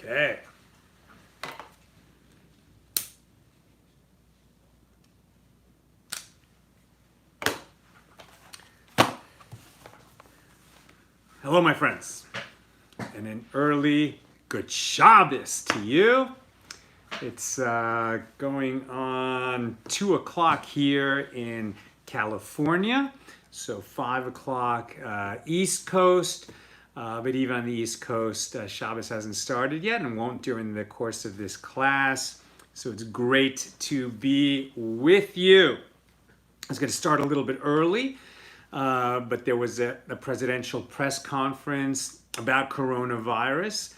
Okay. Hello, my friends, and an early good Shabbos to you. It's going on 2 o'clock here in California, so 5 o'clock East Coast. But even on the East Coast, Shabbos hasn't started yet and won't during the course of this class. So it's great to be with you. I was going to start a little bit early, but there was a presidential press conference about coronavirus.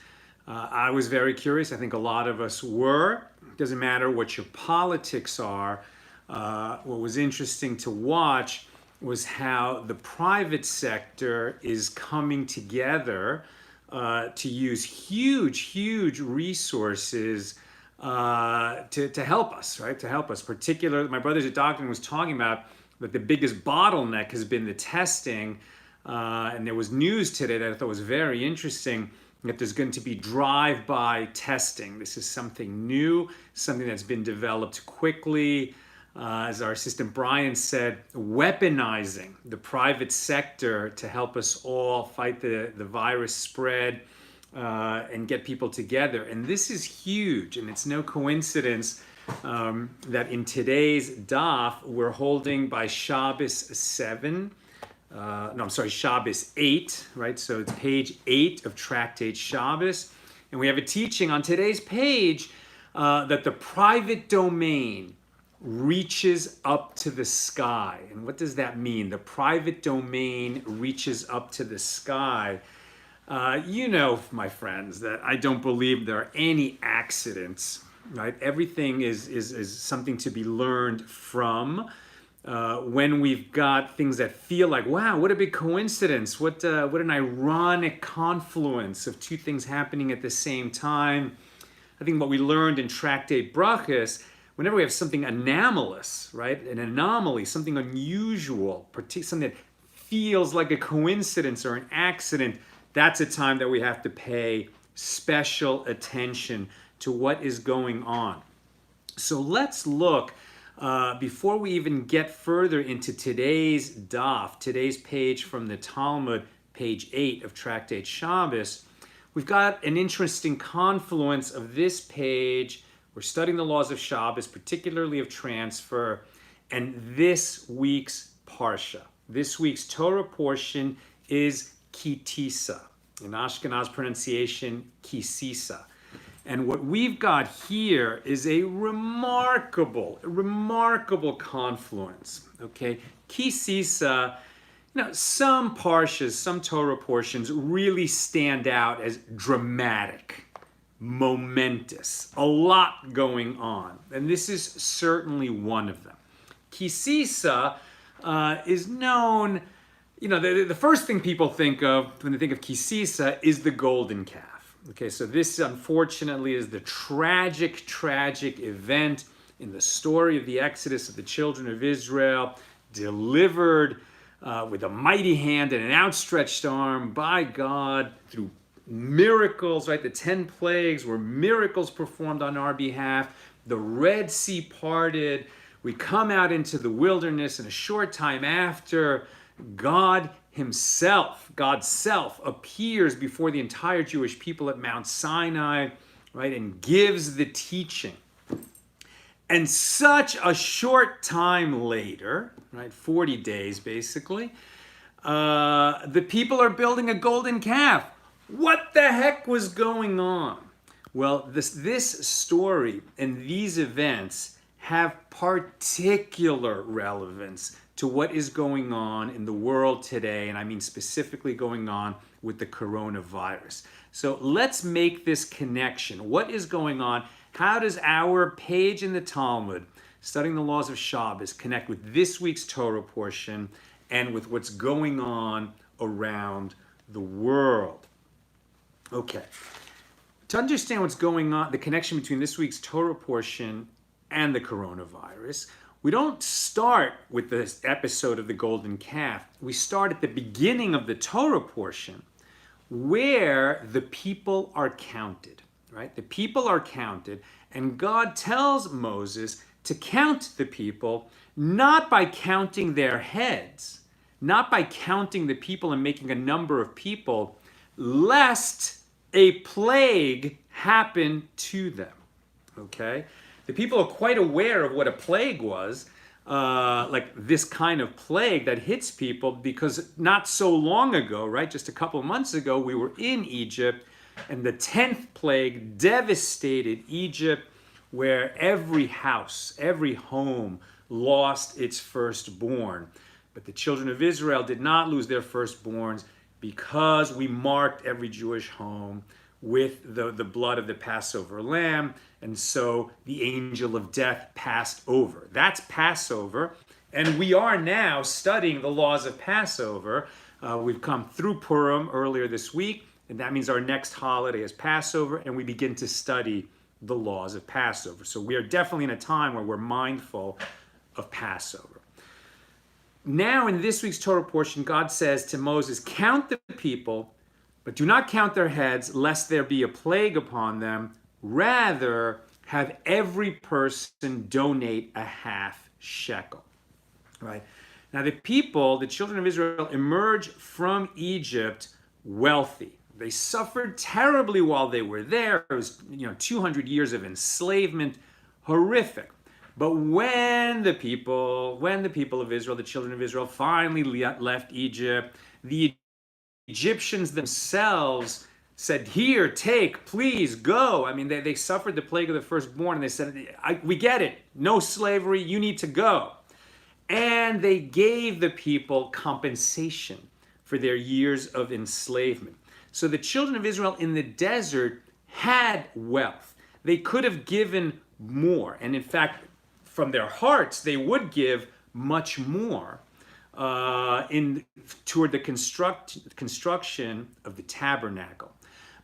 I was very curious. I think a lot of us were. It doesn't matter what your politics are. What was interesting to watch was how the private sector is coming together to use huge resources to help us, right? To help us. Particularly, my brother's a doctor and was talking about that the biggest bottleneck has been the testing. And there was news today that I thought was very interesting, that there's going to be drive-by testing. This is something new, something that's been developed quickly. As our assistant Brian said, weaponizing the private sector to help us all fight the virus spread and get people together. And this is huge, and it's no coincidence that in today's daf, we're holding by Shabbos 7, Shabbos 8, right? So it's page 8 of Tractate Shabbos. And we have a teaching on today's page that the private domain reaches up to the sky. And what does that mean? The private domain reaches up to the sky. You know, my friends, that I don't believe there are any accidents, right? Everything is something to be learned from. When we've got things that feel like, wow, what a big coincidence. What an ironic confluence of two things happening at the same time. I think what we learned in Tractate Brachos, whenever we have something anomalous, right? An anomaly, something unusual, something that feels like a coincidence or an accident, that's a time that we have to pay special attention to what is going on. So let's look, before we even get further into today's daf, today's page from the Talmud, page 8 of Tractate Shabbos, we've got an interesting confluence of this page. We're studying the laws of Shabbos, particularly of transfer, and this week's Parsha. This week's Torah portion is Kitisa. In Ashkenaz pronunciation, Kisisa. And what we've got here is a remarkable confluence. Okay, Kisisa. Some parshas, some Torah portions really stand out as dramatic, momentous, a lot going on, and this is certainly one of them. Kisisa is known, the first thing people think of when they think of Kisisa is the golden calf. Okay, so this unfortunately is the tragic event in the story of the Exodus of the children of Israel, delivered with a mighty hand and an outstretched arm by God through miracles, right? The 10 plagues were miracles performed on our behalf. The Red Sea parted. We come out into the wilderness, and a short time after, God's self appears before the entire Jewish people at Mount Sinai, right? And gives the teaching. And such a short time later, right? 40 days basically, the people are building a golden calf. What the heck was going on? Well, this story and these events have particular relevance to what is going on in the world today, and I mean specifically going on with the coronavirus. So let's make this connection. What is going on? How does our page in the Talmud, studying the laws of Shabbos, connect with this week's Torah portion and with what's going on around the world? Okay, to understand what's going on, the connection between this week's Torah portion and the coronavirus, we don't start with this episode of the golden calf. We start at the beginning of the Torah portion where the people are counted. right? The people are counted, and God tells Moses to count the people, not by counting their heads, not by counting the people and making a number of people, lest a plague happen to them. Okay? The people are quite aware of what a plague was, like this kind of plague that hits people, because not so long ago, right, just a couple of months ago, we were in Egypt, and the 10th plague devastated Egypt, where every house, every home lost its firstborn. But the children of Israel did not lose their firstborns, because we marked every Jewish home with the blood of the Passover lamb, and so the angel of death passed over. That's Passover, and we are now studying the laws of Passover. We've come through Purim earlier this week, and that means our next holiday is Passover, and we begin to study the laws of Passover. So we are definitely in a time where we're mindful of Passover. Now in this week's Torah portion, God says to Moses, count the people, but do not count their heads, lest there be a plague upon them. Rather, have every person donate a half shekel. Right? Now the people, the children of Israel, emerge from Egypt wealthy. They suffered terribly while they were there. It was, 200 years of enslavement, horrific. But when the people of Israel, the children of Israel, finally left Egypt, the Egyptians themselves said, here, take, please, go. I mean, they suffered the plague of the firstborn, and they said, we get it. No slavery, you need to go. And they gave the people compensation for their years of enslavement. So the children of Israel in the desert had wealth. They could have given more. And in fact, from their hearts, they would give much more toward the construction of the tabernacle.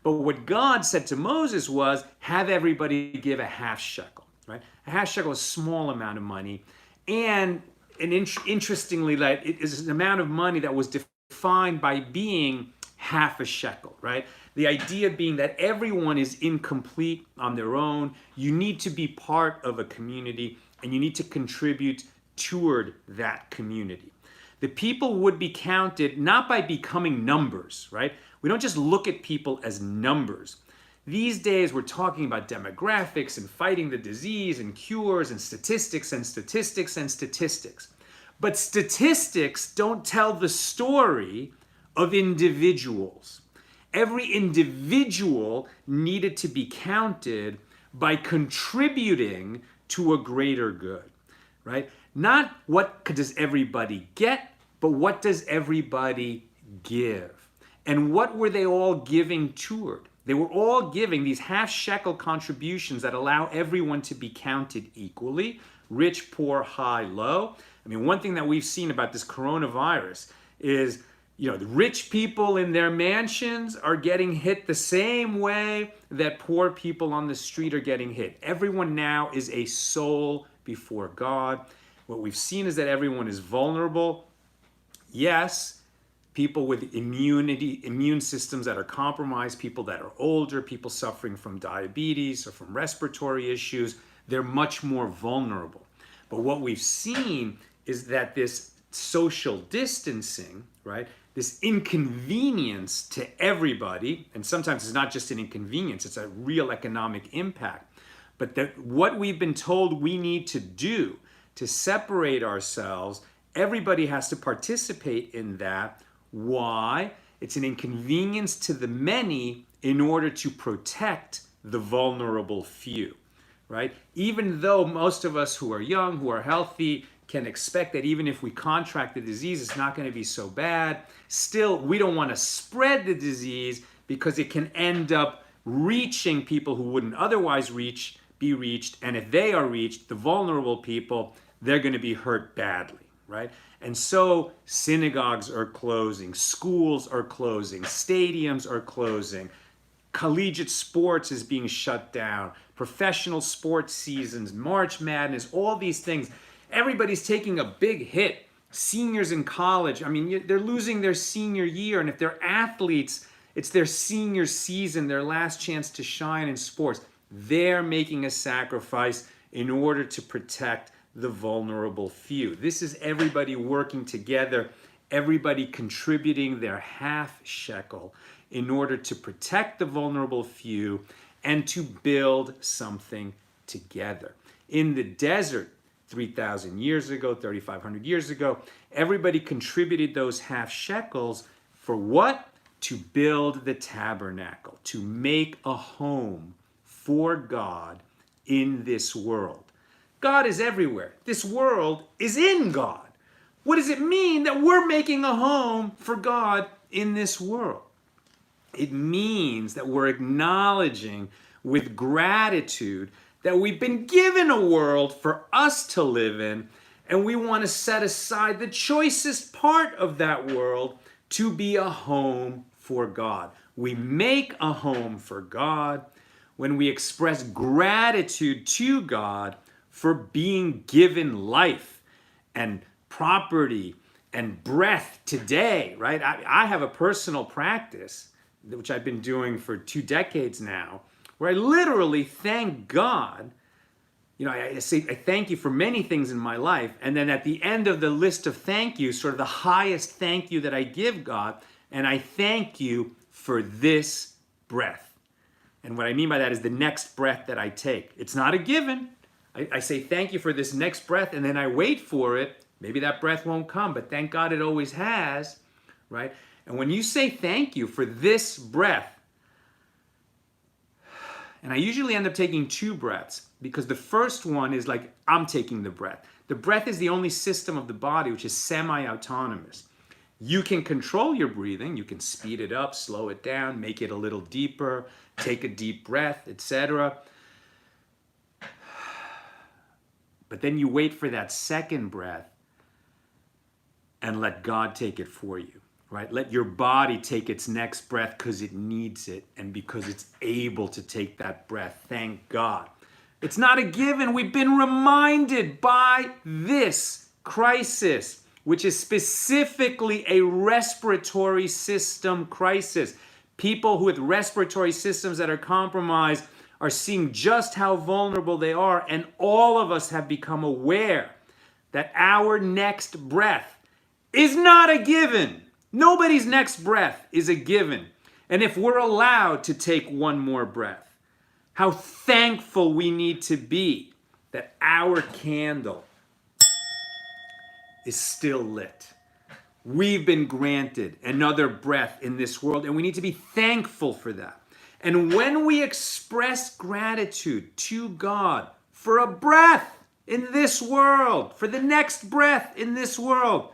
But what God said to Moses was, have everybody give a half shekel, right? A half shekel is a small amount of money. And interestingly, it is an amount of money that was defined by being half a shekel, right? The idea being that everyone is incomplete on their own. You need to be part of a community, and you need to contribute toward that community. The people would be counted not by becoming numbers, right? We don't just look at people as numbers. These days, we're talking about demographics and fighting the disease and cures and statistics and statistics and statistics. But statistics don't tell the story of individuals. Every individual needed to be counted by contributing to a greater good, right? Not what does everybody get, but what does everybody give? And what were they all giving toward? They were all giving these half shekel contributions that allow everyone to be counted equally, rich, poor, high, low. I mean, one thing that we've seen about this coronavirus is, the rich people in their mansions are getting hit the same way that poor people on the street are getting hit. Everyone now is a soul before God. What we've seen is that everyone is vulnerable. Yes, people with immune systems that are compromised, people that are older, people suffering from diabetes or from respiratory issues, they're much more vulnerable. But what we've seen is that this social distancing, right, this inconvenience to everybody, and sometimes it's not just an inconvenience, it's a real economic impact. But that what we've been told we need to do to separate ourselves, everybody has to participate in that. Why? It's an inconvenience to the many in order to protect the vulnerable few, right? Even though most of us who are young, who are healthy, can expect that even if we contract the disease, it's not going to be so bad. Still, we don't want to spread the disease because it can end up reaching people who wouldn't otherwise be reached. And if they are reached, the vulnerable people, they're going to be hurt badly, right? And so synagogues are closing, schools are closing, stadiums are closing, collegiate sports is being shut down, professional sports seasons, March Madness, all these things. Everybody's taking a big hit. Seniors in college, I mean, they're losing their senior year. And if they're athletes, It's their senior season, their last chance to shine in sports. They're making a sacrifice in order to protect the vulnerable few. This is everybody working together, everybody contributing their half shekel in order to protect the vulnerable few and to build something together. In the desert, 3,000 years ago, 3,500 years ago, everybody contributed those half shekels for what? To build the tabernacle, to make a home for God in this world. God is everywhere. This world is in God. What does it mean that we're making a home for God in this world? It means that we're acknowledging with gratitude that we've been given a world for us to live in, and we want to set aside the choicest part of that world to be a home for God. We make a home for God when we express gratitude to God for being given life and property and breath today, right? I have a personal practice, which I've been doing for 2 decades now, where I literally thank God. You know, I say I thank you for many things in my life, and then at the end of the list of thank yous, sort of the highest thank you that I give God, and I thank you for this breath. And what I mean by that is the next breath that I take. It's not a given. I say thank you for this next breath, and then I wait for it. Maybe that breath won't come, but thank God it always has, right? And when you say thank you for this breath, and I usually end up taking 2 breaths, because the first one is like I'm taking the breath. The breath is the only system of the body which is semi-autonomous. You can control your breathing. You can speed it up, slow it down, make it a little deeper, take a deep breath, etc. But then you wait for that second breath and let God take it for you, right? Let your body take its next breath because it needs it and because it's able to take that breath. Thank God. It's not a given. We've been reminded by this crisis, which is specifically a respiratory system crisis. People with respiratory systems that are compromised are seeing just how vulnerable they are, and all of us have become aware that our next breath is not a given. Nobody's next breath is a given. And if we're allowed to take one more breath, how thankful we need to be that our candle is still lit. We've been granted another breath in this world, and we need to be thankful for that. And when we express gratitude to God for a breath in this world, for the next breath in this world,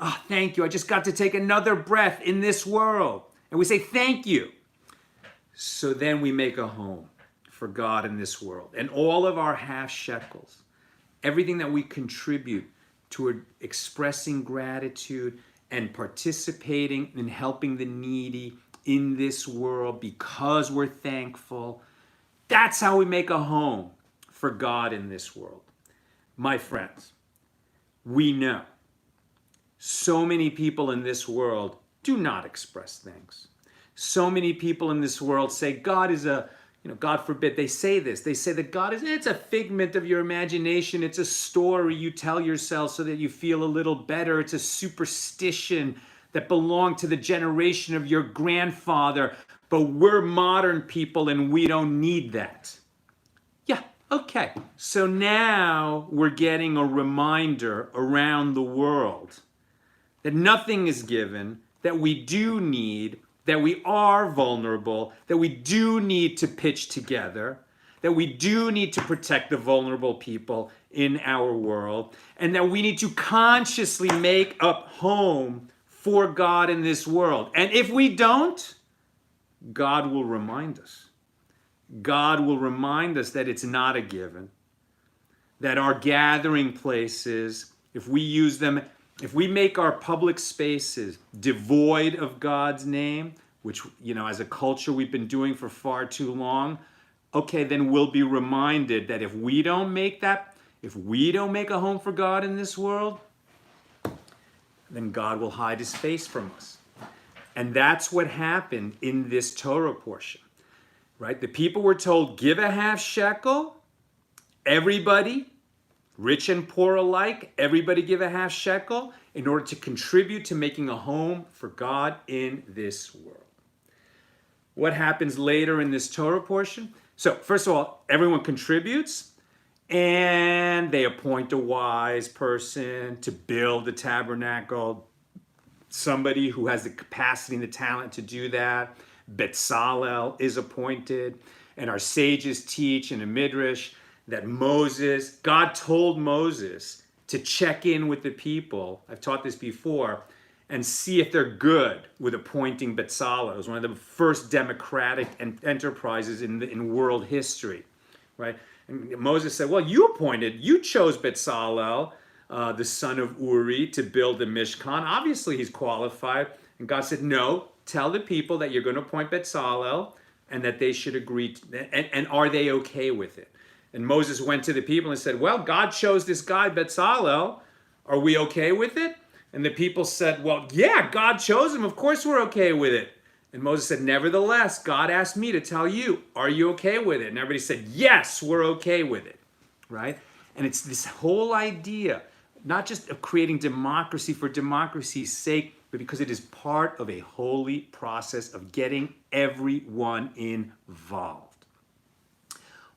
oh, thank you, I just got to take another breath in this world. And we say thank you. So then we make a home for God in this world. And all of our half shekels, everything that we contribute toward expressing gratitude and participating in helping the needy in this world because we're thankful, that's how we make a home for God in this world. My friends, we know so many people in this world do not express thanks. So many people in this world say God is a, God forbid they say this. They say that God is, it's a figment of your imagination. It's a story you tell yourself so that you feel a little better. It's a superstition that belonged to the generation of your grandfather. But we're modern people and we don't need that. Yeah, okay. So now we're getting a reminder around the world that nothing is given, that we do need, that we are vulnerable, that we do need to pitch together, that we do need to protect the vulnerable people in our world, and that we need to consciously make up home for God in this world. And if we don't, God will remind us. God will remind us that it's not a given, that our gathering places, if we use them, if we make our public spaces devoid of God's name, which, as a culture we've been doing for far too long, okay, then we'll be reminded that if we don't make a home for God in this world, then God will hide his face from us. And that's what happened in this Torah portion, right? The people were told, give a half shekel, everybody, rich and poor alike, everybody give a half shekel in order to contribute to making a home for God in this world. What happens later in this Torah portion? So, first of all, everyone contributes and they appoint a wise person to build the tabernacle, somebody who has the capacity and the talent to do that. Betzalel is appointed, and our sages teach in a midrash that God told Moses to check in with the people. I've taught this before, and see if they're good with appointing Betzalel. It was one of the first democratic enterprises in world history, right? And Moses said, well, you chose Betzalel, the son of Uri, to build the Mishkan. Obviously, he's qualified. And God said, no, tell the people that you're going to appoint Betzalel and that they should agree. And are they okay with it? And Moses went to the people and said, well, God chose this guy, Betzalel. Are we okay with it? And the people said, well, yeah, God chose him. Of course we're okay with it. And Moses said, nevertheless, God asked me to tell you, are you okay with it? And everybody said, yes, we're okay with it, right? And it's this whole idea, not just of creating democracy for democracy's sake, but because it is part of a holy process of getting everyone involved.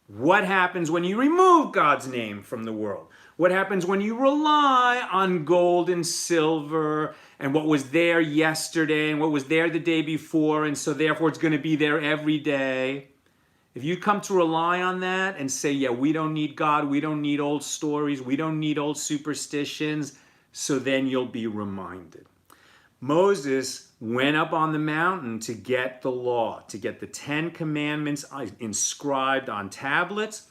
What happens when you remove God's name from the world? What happens when you rely on gold and silver and what was there yesterday and what was there the day before, and so therefore it's going to be there every day? If you come to rely on that and say, yeah, we don't need God, we don't need old stories, we don't need old superstitions, so then you'll be reminded. Moses went up on the mountain to get the law, to get the 10 commandments inscribed on tablets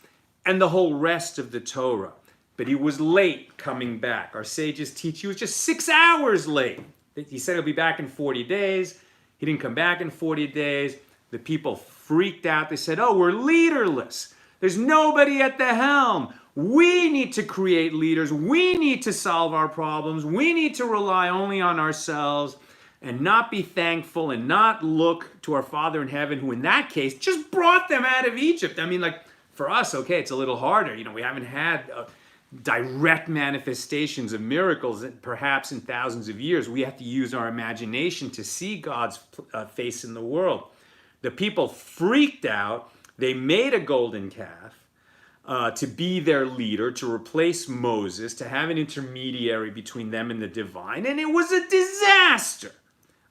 and the whole rest of the Torah. But he was late coming back. Our sages teach he was just 6 hours late. He said he'll be back in 40 days. He didn't come back in 40 days. The people freaked out. They said, oh, we're leaderless. There's nobody at the helm. We need to create leaders. We need to solve our problems. We need to rely only on ourselves and not be thankful and not look to our Father in heaven, who in that case just brought them out of Egypt. I mean, like, for us, okay, it's a little harder. We haven't had direct manifestations of miracles perhaps in thousands of years. We have to use our imagination to see God's face in the world. The people freaked out. They made a golden calf to be their leader, to replace Moses, to have an intermediary between them and the divine. And it was a disaster,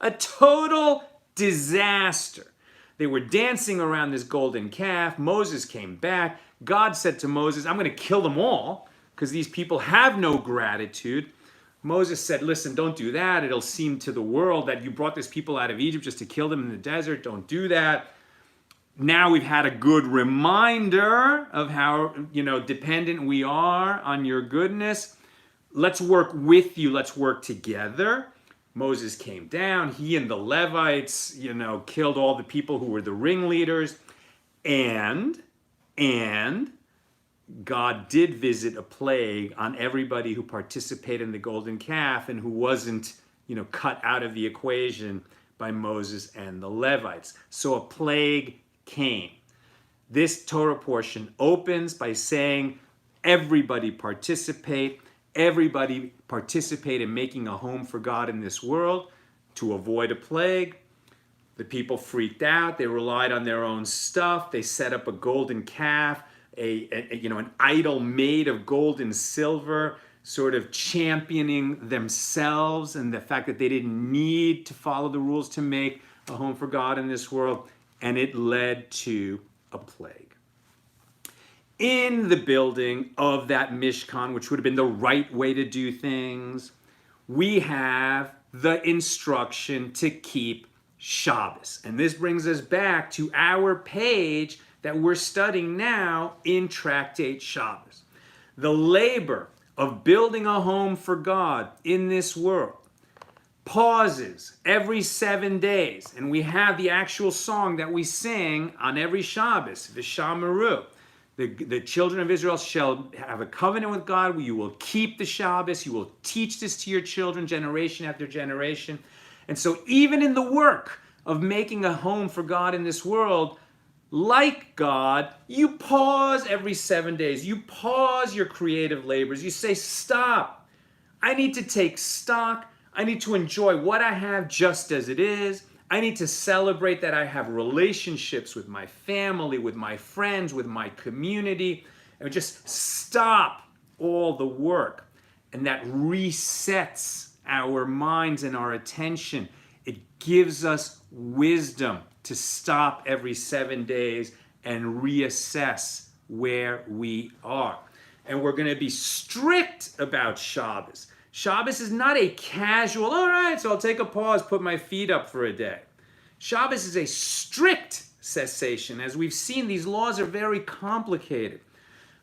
a total disaster. They were dancing around this golden calf. Moses came back. God said to Moses, I'm going to kill them all because these people have no gratitude. Moses said, listen, don't do that. It'll seem to the world that you brought this people out of Egypt just to kill them in the desert. Don't do that. Now we've had a good reminder of how, dependent we are on your goodness. Let's work with you. Let's work together. Moses came down. He and the Levites, killed all the people who were the ringleaders. And God did visit a plague on everybody who participated in the golden calf and who wasn't, cut out of the equation by Moses and the Levites. So a plague came. This Torah portion opens by saying, everybody participate in making a home for God in this world to avoid a plague. The people freaked out. They relied on their own stuff. They set up a golden calf, an idol made of gold and silver, sort of championing themselves and the fact that they didn't need to follow the rules to make a home for God in this world. And it led to a plague. In the building of that Mishkan, which would have been the right way to do things, we have the instruction to keep Shabbos. And this brings us back to our page that we're studying now in Tractate Shabbos. The labor of building a home for God in this world pauses every 7 days, and we have the actual song that we sing on every Shabbos, V'shamaru. The children of Israel shall have a covenant with God where you will keep the Shabbos, you will teach this to your children generation after generation. And so even in the work of making a home for God in this world, like God, you pause every 7 days. You pause your creative labors. You say, stop. I need to take stock. I need to enjoy what I have just as it is. I need to celebrate that I have relationships with my family, with my friends, with my community, and just stop all the work. And that resets our minds and our attention. It gives us wisdom to stop every 7 days and reassess where we are. And we're going to be strict about Shabbos. Shabbos is not a casual, all right, so I'll take a pause, put my feet up for a day. Shabbos is a strict cessation. As we've seen, these laws are very complicated,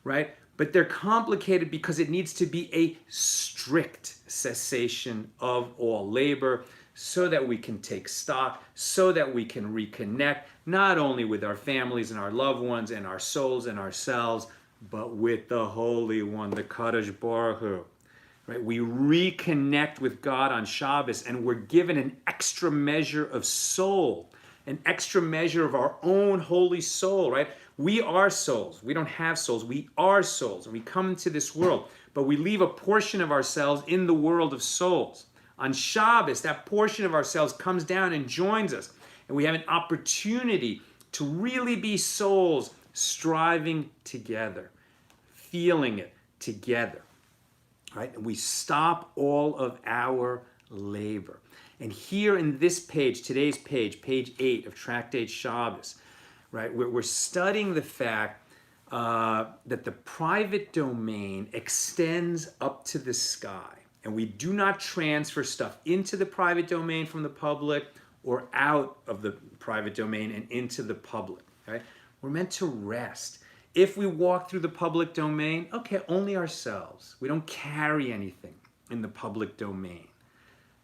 right? But they're complicated because it needs to be a strict cessation of all labor so that we can take stock, so that we can reconnect, not only with our families and our loved ones and our souls and ourselves, but with the Holy One, the Kadosh Baruch Hu. Right? We reconnect with God on Shabbos, and we're given an extra measure of soul, an extra measure of our own holy soul, right? We are souls. We don't have souls. We are souls, and we come into this world, but we leave a portion of ourselves in the world of souls. On Shabbos, that portion of ourselves comes down and joins us, and we have an opportunity to really be souls striving together, feeling it together. Right? And we stop all of our labor. And here in this page, today's page, page 8 of Tractate Shabbos, right, we're studying the fact that the private domain extends up to the sky. And we do not transfer stuff into the private domain from the public or out of the private domain and into the public. Right? We're meant to rest. If we walk through the public domain, okay, only ourselves. We don't carry anything in the public domain.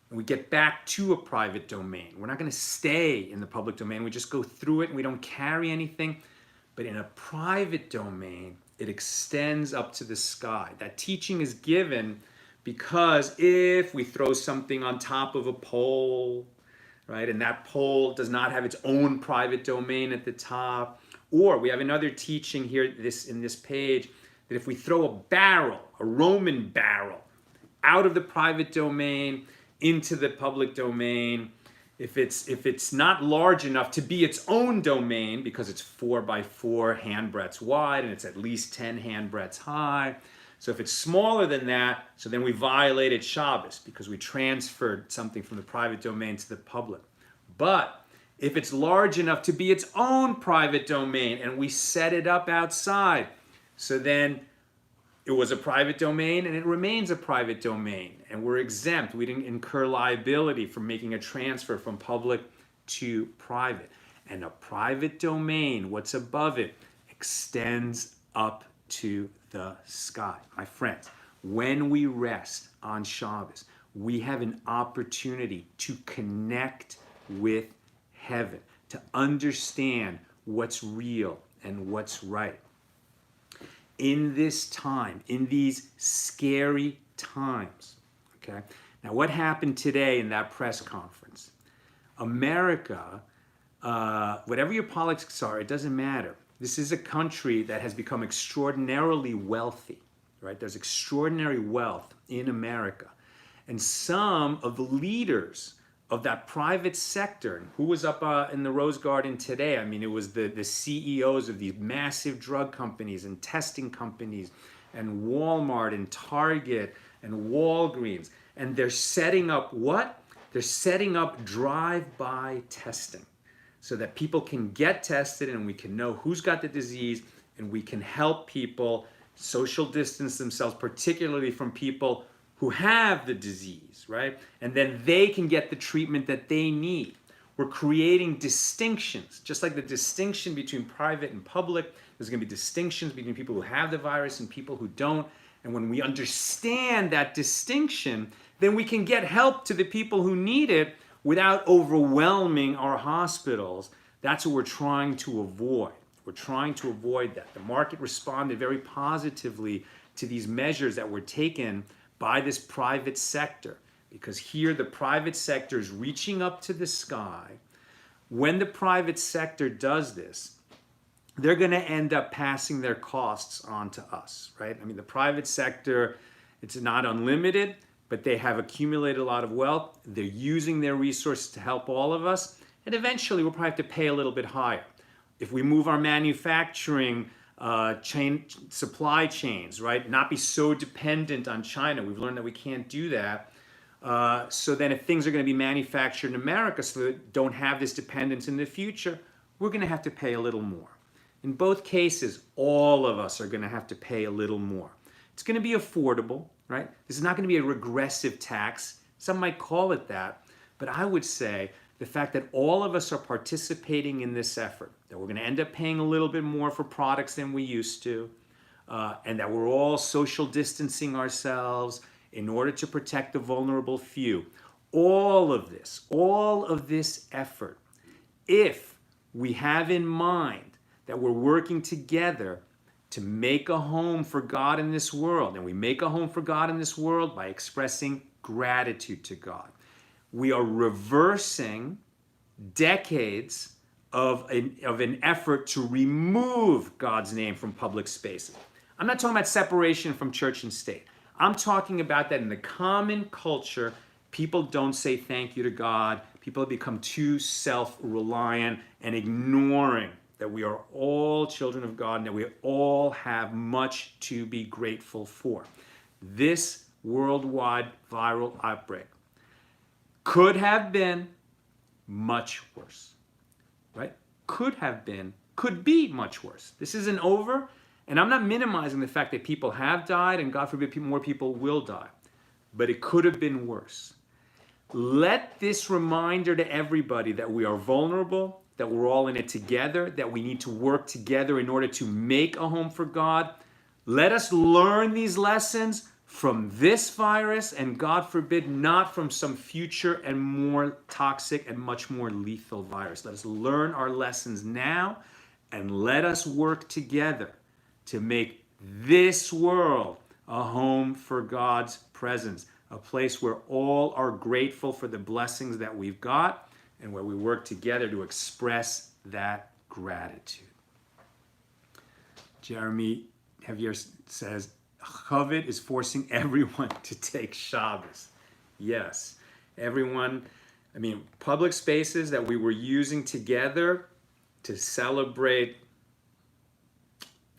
And we get back to a private domain. We're not going to stay in the public domain. We just go through it and we don't carry anything. But in a private domain, it extends up to the sky. That teaching is given because if we throw something on top of a pole, right, and that pole does not have its own private domain at the top, or we have another teaching here in this page that if we throw a barrel, a Roman barrel, out of the private domain into the public domain, if it's not large enough to be its own domain because it's 4 by 4 handbreadths wide and it's at least 10 handbreadths high. So if it's smaller than that, so then we violated Shabbos because we transferred something from the private domain to the public. But if it's large enough to be its own private domain and we set it up outside, so then it was a private domain and it remains a private domain and we're exempt. We didn't incur liability for making a transfer from public to private. And a private domain, what's above it, extends up to the sky. My friends, when we rest on Shabbos, we have an opportunity to connect with heaven, to understand what's real and what's right. In this time, in these scary times, okay? Now, what happened today in that press conference? America, whatever your politics are, it doesn't matter. This is a country that has become extraordinarily wealthy, right? There's extraordinary wealth in America. And some of the leaders of that private sector, who was up in the Rose Garden today? I mean, it was the CEOs of these massive drug companies and testing companies and Walmart and Target and Walgreens. And they're setting up what? They're setting up drive-by testing so that people can get tested and we can know who's got the disease and we can help people social distance themselves, particularly from people who have the disease, right? And then they can get the treatment that they need. We're creating distinctions, just like the distinction between private and public. There's going to be distinctions between people who have the virus and people who don't. And when we understand that distinction, then we can get help to the people who need it without overwhelming our hospitals. That's what we're trying to avoid. We're trying to avoid that. The market responded very positively to these measures that were taken by this private sector. because here the private sector is reaching up to the sky. When the private sector does this, they're going to end up passing their costs on to us, right? I mean, the private sector, it's not unlimited, but they have accumulated a lot of wealth. They're using their resources to help all of us, and eventually we'll probably have to pay a little bit higher. If we move our manufacturing supply chains, right, not be so dependent on China. We've learned that we can't do that. So then if things are going to be manufactured in America so that don't have this dependence in the future, we're going to have to pay a little more. In both cases, all of us are going to have to pay a little more. It's going to be affordable, right? This is not going to be a regressive tax. Some might call it that, but I would say the fact that all of us are participating in this effort, that we're going to end up paying a little bit more for products than we used to, and that we're all social distancing ourselves in order to protect the vulnerable few. All of this effort, if we have in mind that we're working together to make a home for God in this world, and we make a home for God in this world by expressing gratitude to God. We are reversing decades of an effort to remove God's name from public spaces. I'm not talking about separation from church and state. I'm talking about that in the common culture, people don't say thank you to God. People have become too self-reliant and ignoring that we are all children of God and that we all have much to be grateful for. This worldwide viral outbreak could have been much worse, right? Could be much worse. This isn't over, and I'm not minimizing the fact that people have died, and God forbid more people will die, but it could have been worse. Let this reminder to everybody that we are vulnerable, that we're all in it together, that we need to work together in order to make a home for God. Let us learn these lessons from this virus, and God forbid, not from some future and more toxic and much more lethal virus. Let us learn our lessons now, and let us work together to make this world a home for God's presence, a place where all are grateful for the blessings that we've got, and where we work together to express that gratitude. Jeremy Javier says, COVID is forcing everyone to take Shabbos. Yes, everyone, public spaces that we were using together to celebrate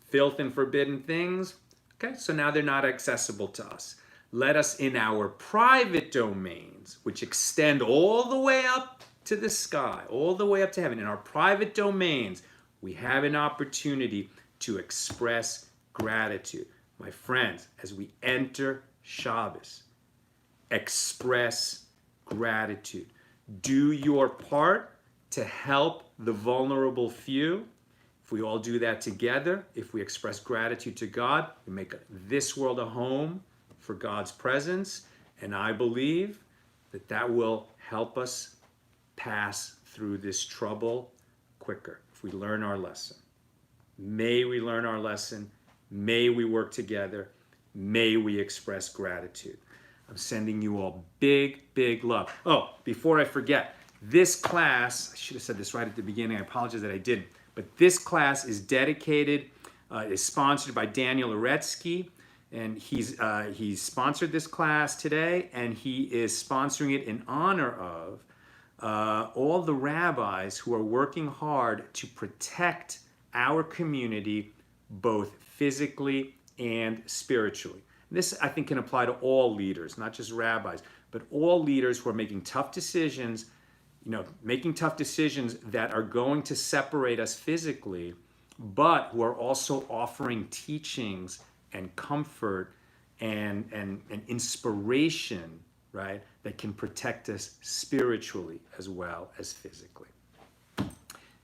filth and forbidden things, okay, so now they're not accessible to us. Let us, in our private domains, which extend all the way up to the sky, all the way up to heaven, in our private domains, we have an opportunity to express gratitude. My friends, as we enter Shabbos, express gratitude. Do your part to help the vulnerable few. If we all do that together, if we express gratitude to God, we make this world a home for God's presence, and I believe that that will help us pass through this trouble quicker if we learn our lesson. May we learn our lesson. May we work together. May we express gratitude. I'm sending you all big, big love. Oh, before I forget, this class, I should have said this right at the beginning. I apologize that I didn't. But this class is dedicated, is sponsored by Daniel Aretsky. And he's sponsored this class today, and he is sponsoring it in honor of all the rabbis who are working hard to protect our community both physically and spiritually. This, I think, can apply to all leaders, not just rabbis, but all leaders who are making tough decisions, making tough decisions that are going to separate us physically, but who are also offering teachings and comfort and inspiration, right, that can protect us spiritually as well as physically.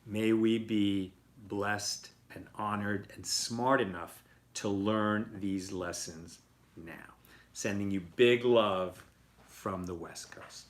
May we be blessed and honored and smart enough to learn these lessons now. Sending you big love from the West Coast.